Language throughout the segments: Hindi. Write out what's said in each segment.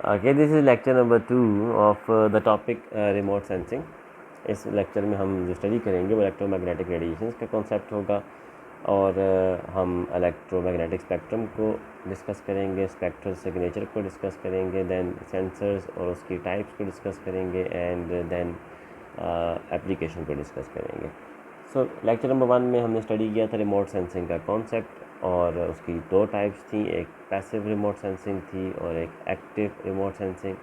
Okay, this is lecture number 2 of the topic remote sensing. इस लेक्चर में हम जो स्टडी करेंगे वो इलेक्ट्रोमैग्नेटिक रेडिएशंस का कॉन्सेप्ट होगा और हम इलेक्ट्रोमैग्नेटिक स्पेक्ट्रम को डिस्कस करेंगे, स्पेक्ट्रल सिग्नेचर को डिस्कस करेंगे, देन सेंसर्स और उसकी टाइप्स को डिस्कस करेंगे एंड देन एप्लीकेशन को डिस्कस करेंगे। सो लेक्चर नंबर 1 में हमने स्टडी किया था रिमोट सेंसिंग का कॉन्सेप्ट और उसकी दो टाइप्स थी, एक पैसिव रिमोट सेंसिंग थी और एक एक्टिव रिमोट सेंसिंग।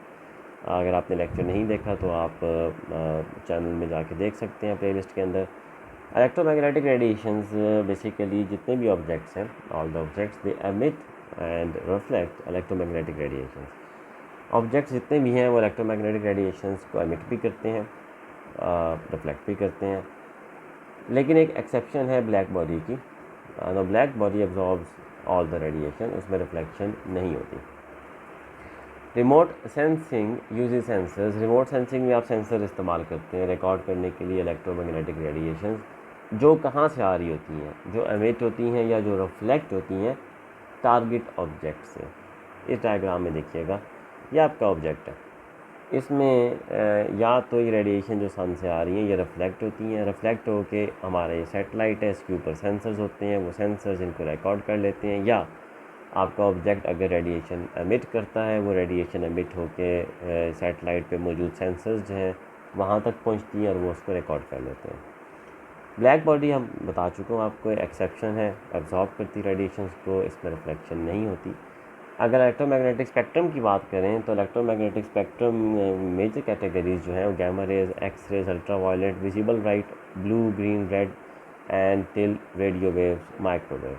अगर आपने लेक्चर नहीं देखा तो आप चैनल में जाके देख सकते हैं प्लेलिस्ट के अंदर। इलेक्ट्रोमैग्नेटिक रेडिएशंस बेसिकली जितने भी ऑब्जेक्ट्स हैं, all the objects they emit and reflect electromagnetic radiations. Objects जितने भी हैं वो इलेक्ट्रोमैग्नेटिक रेडिएशंस को एमिट भी करते हैं, रिफ्लेक्ट भी करते हैं, लेकिन एक एक्सेप्शन है ब्लैक बॉडी की। The black body absorbs all the radiation, उसमें रिफ्लेक्शन नहीं होती। Remote sensing uses sensors. Remote sensing में आप सेंसर इस्तेमाल करते हैं रिकॉर्ड करने के लिए इलेक्ट्रोमैग्नेटिक रेडिएशंस जो कहाँ से आ रही होती हैं, जो एमिट होती हैं या जो रिफ्लेक्ट होती हैं टारगेट ऑब्जेक्ट से। इस डायग्राम में देखिएगा, ये आपका ऑब्जेक्ट है, इसमें या तो ये रेडिएशन जो सन से आ रही हैं ये रिफ्लेक्ट होती हैं, रिफ्लेक्ट होके हमारा ये सैटेलाइट है, इसके ऊपर सेंसर्स होते हैं, वो सेंसर्स इनको रिकॉर्ड कर लेते हैं। या आपका ऑब्जेक्ट अगर रेडिएशन एमिट करता है, वो रेडिएशन एमिट होके सैटेलाइट पे मौजूद सेंसर्स जो हैं वहाँ तक पहुँचती हैं और वो उसको रिकॉर्ड कर लेते हैं। ब्लैक बॉडी हम बता चुका हूँ आपको, एक्सेप्शन है, एब्जॉर्ब करती रेडिएशंस को, इसमें रिफ्लेक्शन नहीं होती। अगर इलेक्ट्रोमैग्नेटिक स्पेक्ट्रम की बात करें तो इलेक्ट्रोमैग्नेटिक स्पेक्ट्रम मेजर कैटेगरीज जो हैं वो gamma rays, X rays, ultraviolet, visible light, blue, green, red and till radio waves, microwave.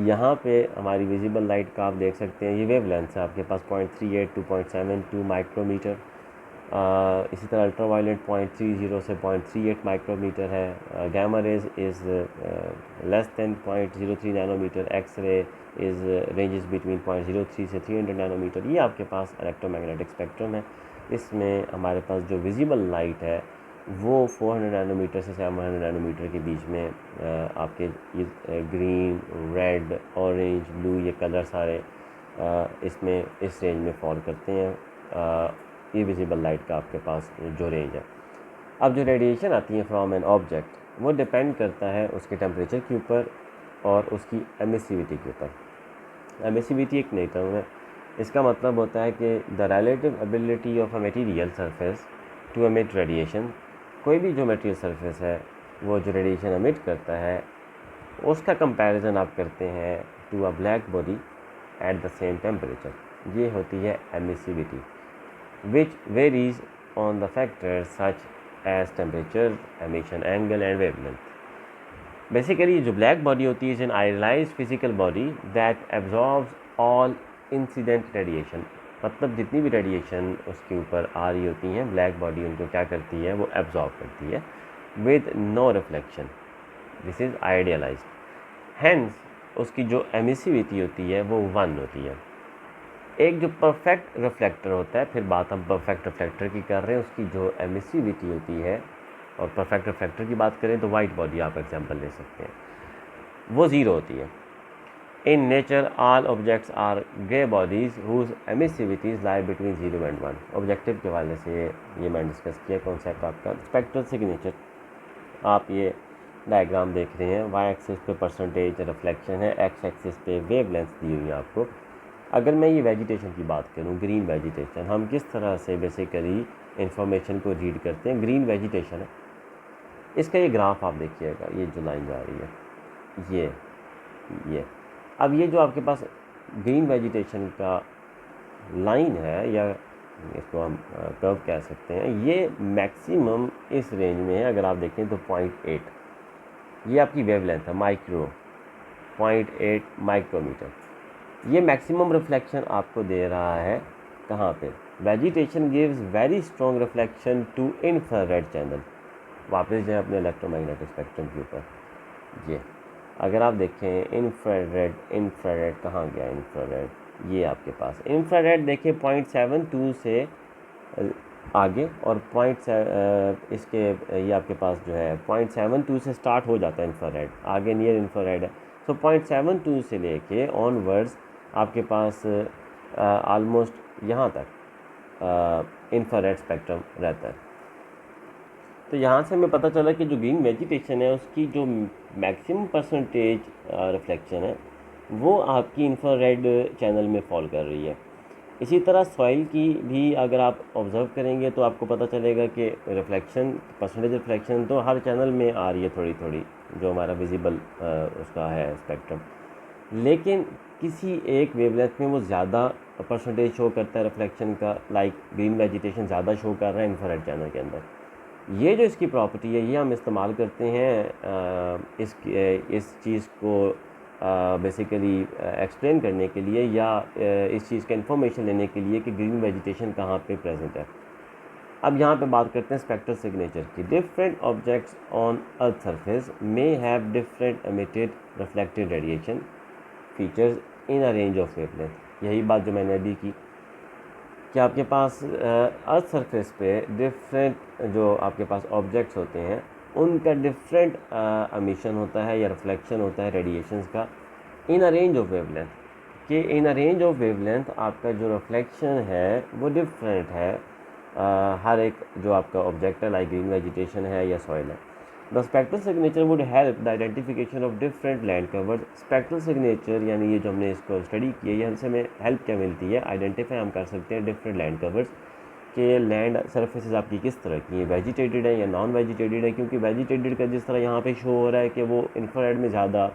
यहाँ पे हमारी विजिबल लाइट का आप देख सकते हैं, ये वेव लेंथ है आपके पास 0.38 to 0.72 माइक्रोमीटर। इसी तरह अल्ट्रा वायलेट 0.30 से 0.38 माइक्रोमीटर है। Gamma rays is less than 0.03 nanometer. X ray is ranges between 0.03 से 300 नैनोमीटर। ये आपके पास इलेक्ट्रोमैग्नेटिक स्पेक्ट्रम है। इसमें हमारे पास जो विजिबल लाइट है वो 400 नैनोमीटर से 700 नैनोमीटर के बीच में आपके ये ग्रीन, रेड, ऑरेंज, ब्लू ये कलर सारे इसमें इस रेंज में फॉल करते हैं। ये विजिबल लाइट का आपके पास जो रेंज है। अब जो रेडिएशन आती है फ्रॉम एन ऑब्जेक्ट वो डिपेंड करता है उसके टेम्परेचर के ऊपर और उसकी एमिसिविटी के ऊपर। एमिसिविटी एक नई टर्म है, इसका मतलब होता है कि the relative ability of a material surface to emit radiation. कोई भी जो मटेरियल सरफेस है वो जो रेडिएशन एमिट करता है उसका कंपैरिजन आप करते हैं to a black body at the same temperature. ये होती है emissivity which varies on the factors such as temperature, emission angle and wavelength. Basically जो black body होती है is an idealized physical body that absorbs all incident radiation। मतलब जितनी भी रेडिएशन उसके ऊपर आ रही होती हैं ब्लैक बॉडी उनको क्या करती है, वो एब्जॉर्ब करती है with no reflection। This is idealized. Hence उसकी जो एमिसिविटी होती है वो 1 होती है। एक जो परफेक्ट रिफ्लेक्टर होता है, फिर बात हम परफेक्ट रिफ्लेक्टर की कर रहे हैं, उसकी जो एमिसिविटी होती है, और परफेक्ट रिफ्लेक्टर की बात करें तो वाइट बॉडी आप एग्जांपल ले सकते हैं, वो 0 होती है। In nature all objects are grey bodies whose emissivities lie between 0 and 1। Objective के वाले से ये मैं डिस्कस किया कॉन्सेप्ट आपका। स्पेक्ट्रल सिग्नेचर आप ये डायग्राम देख रहे हैं, वाई एक्सिस पे परसेंटेज रिफ्लेक्शन है, एक्स एक्सिस पे वेव लेंथ दी हुई है आपको। अगर मैं ये वेजिटेशन की बात करूँ, ग्रीन वेजिटेशन, हम किस तरह से बेसिकली इंफॉर्मेशन को रीड करते हैं। ग्रीन वेजिटेशन है, इसका ये ग्राफ आप देखिएगा, ये जो लाइन जा रही है ये अब ये जो आपके पास ग्रीन वेजिटेशन का लाइन है, या इसको हम कर्व कह सकते हैं, ये मैक्सिमम इस रेंज में है। अगर आप देखें तो 0.8 ये आपकी वेवलेंथ है, 0.8 माइक्रोमीटर। ये मैक्सिमम रिफ्लेक्शन आपको दे रहा है कहाँ पे। Vegetation gives very strong reflection to infrared channel. वापस जाए अपने इलेक्ट्रोमैग्नेटिक स्पेक्ट्रम के ऊपर, ये अगर आप देखें इंफ्रारेड कहाँ गया, इंफ्रारेड ये आपके पास इंफ्रारेड देखिए 0.72 से आगे, और इसके ये आपके पास जो है 0.72 से स्टार्ट हो जाता है इंफ्रारेड, आगे नियर इंफ्रारेड है। तो 0.72 से लेके ऑनवर्ड्स आपके पास ऑलमोस्ट यहाँ तक इंफ्रारेड स्पेक्ट्रम रहता है। तो यहाँ से हमें पता चला कि जो ग्रीन वेजिटेशन है उसकी जो मैक्सिमम परसेंटेज रिफ्लेक्शन है वो आपकी इंफ्रारेड चैनल में फॉल कर रही है। इसी तरह सॉइल की भी अगर आप ऑब्ज़र्व करेंगे तो आपको पता चलेगा कि रिफ्लेक्शन परसेंटेज रिफ्लेक्शन तो हर चैनल में आ रही है थोड़ी थोड़ी, जो हमारा विजिबल उसका है स्पेक्ट्रम, लेकिन किसी एक वेवलेंथ में वो ज़्यादा परसेंटेज शो करता है रिफ्लेक्शन का, लाइक ग्रीन वेजिटेशन ज़्यादा शो कर रहा है इंफ्रारेड चैनल के अंदर। ये जो इसकी प्रॉपर्टी है ये हम इस्तेमाल करते हैं इस चीज़ को बेसिकली एक्सप्लेन करने के लिए या इस चीज़ का इन्फॉर्मेशन लेने के लिए कि ग्रीन वेजिटेशन कहाँ पे प्रेजेंट है। अब यहाँ पे बात करते हैं स्पेक्ट्रल सिग्नेचर की। Different objects on earth surface may have different emitted reflected radiation features in a range of wavelength. यही बात जो मैंने अभी की कि आपके पास अर्थ सरफेस पे डिफरेंट जो आपके पास ऑब्जेक्ट्स होते हैं उनका डिफरेंट एमिशन होता है या रिफ्लेक्शन होता है रेडिएशंस का इन अ रेंज ऑफ वेवलेंथ, कि इन अ रेंज ऑफ वेवलेंथ आपका जो रिफ्लेक्शन है वो डिफरेंट है हर एक जो आपका ऑब्जेक्ट है, लाइक ग्रीन वेजिटेशन है या सॉइल है। The spectral signature would help the identification of different land covers. Spectral signature यानी ये जो हमने इसको स्टडी की है ये हमसे हमें हेल्प क्या मिलती है, आइडेंटिफाई हम कर सकते हैं डिफरेंट लैंड कवर्स के लैंड सर्फेसेस आपकी किस तरह की है, वेजिटेटेड है या नॉन वेजिटेटेड है। क्योंकि वेजिटेटेड का जिस तरह यहाँ पे शो हो रहा है कि वो इंफ्रारेड में ज़्यादा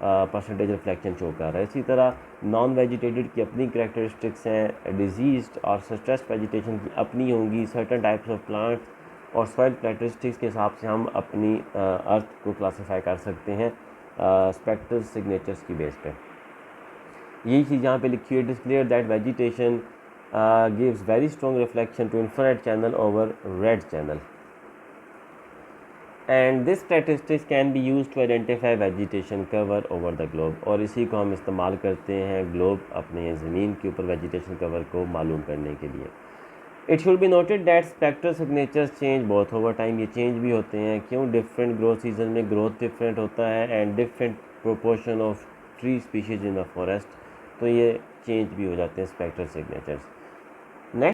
परसेंटेज रिफ्लेक्शन शो कर रहा है, इसी तरह नॉन वेजिटेटेड की अपनी करैक्टरिस्टिक्स हैं, डिजीज़्ड और स्ट्रेस्ड वेजिटेशन की अपनी होंगी, सर्टन टाइप्स ऑफ प्लांट्स और सॉइल करैक्टरिस्टिक्स के हिसाब से हम अपनी अर्थ को क्लासीफाई कर सकते हैं स्पेक्ट्रल सिग्नेचर्स की बेस पे। यही चीज़ यहाँ पे लिखी हुई है, it is clear that vegetation gives very strong reflection to infrared channel over red channel and this statistics can be use to identify vegetation cover over the globe. और इसी को हम इस्तेमाल करते हैं ग्लोब अपने ज़मीन के ऊपर वेजिटेशन कवर को मालूम करने के लिए। It should be noted that spectral signatures change both over time. ये चेंज भी होते हैं, क्यों? डिफरेंट ग्रोथ सीजन में ग्रोथ डिफरेंट होता है and different proportion of tree species in the forest, तो ये चेंज भी हो जाते हैं स्पेक्ट्रल सिग्नेचर्स। नेक्स्ट